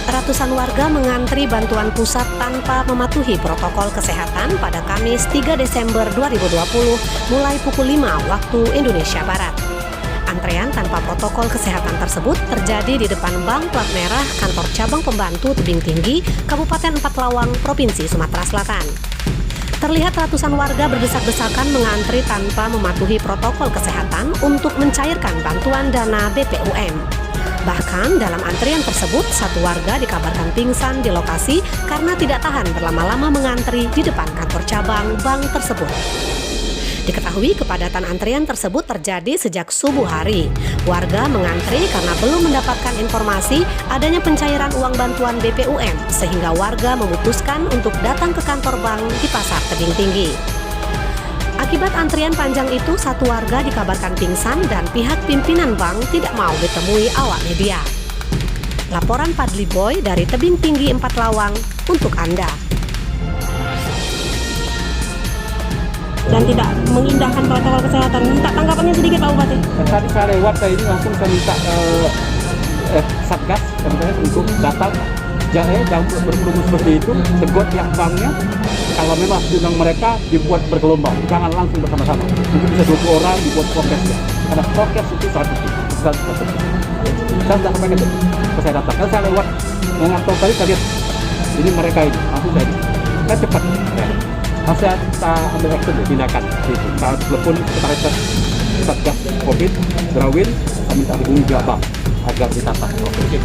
Ratusan warga mengantri bantuan pusat tanpa mematuhi protokol kesehatan pada Kamis 3 Desember 2020 mulai pukul 5 waktu Indonesia Barat. Antrean tanpa protokol kesehatan tersebut terjadi di depan Bank Plat Merah Kantor Cabang Pembantu Tebing Tinggi, Kabupaten Empat Lawang, Provinsi Sumatera Selatan. Terlihat ratusan warga berdesak-desakan mengantri tanpa mematuhi protokol kesehatan untuk mencairkan bantuan dana BPUM. Bahkan dalam antrian tersebut, satu warga dikabarkan pingsan di lokasi karena tidak tahan berlama-lama mengantri di depan kantor cabang bank tersebut. Diketahui kepadatan antrian tersebut terjadi sejak subuh hari. Warga mengantri karena belum mendapatkan informasi adanya pencairan uang bantuan BPUM, sehingga warga memutuskan untuk datang ke kantor bank di Pasar Tebing Tinggi. Akibat antrian panjang itu, satu warga dikabarkan pingsan dan pihak pimpinan bank tidak mau ditemui awak media. Laporan Padli Boy dari Tebing Tinggi Empat Lawang untuk Anda. Dan tidak mengindahkan protokol kesehatan. Minta tanggapannya sedikit Pak Bupati. Tadi saya lewat tadi ini langsung saya minta Satgas untuk datang. Jangan berkerumun seperti itu, tegot yang banknya. Kalau memang undang mereka dibuat bergelombang, jangan langsung bersama-sama. Mungkin bisa 20 orang dibuat prokesnya. Karena prokes itu sangat penting. Saya sudah sampaikan itu. Saya datang. Kalau saya lewat mengantor tadi, saya lihat ini mereka ini. Langsung saya cepat. Saya ambil action tindakan. Saya telepon sekretariat Satgas Covid, Drawin, saya minta hubungi pihak bank agar ditata. Oke.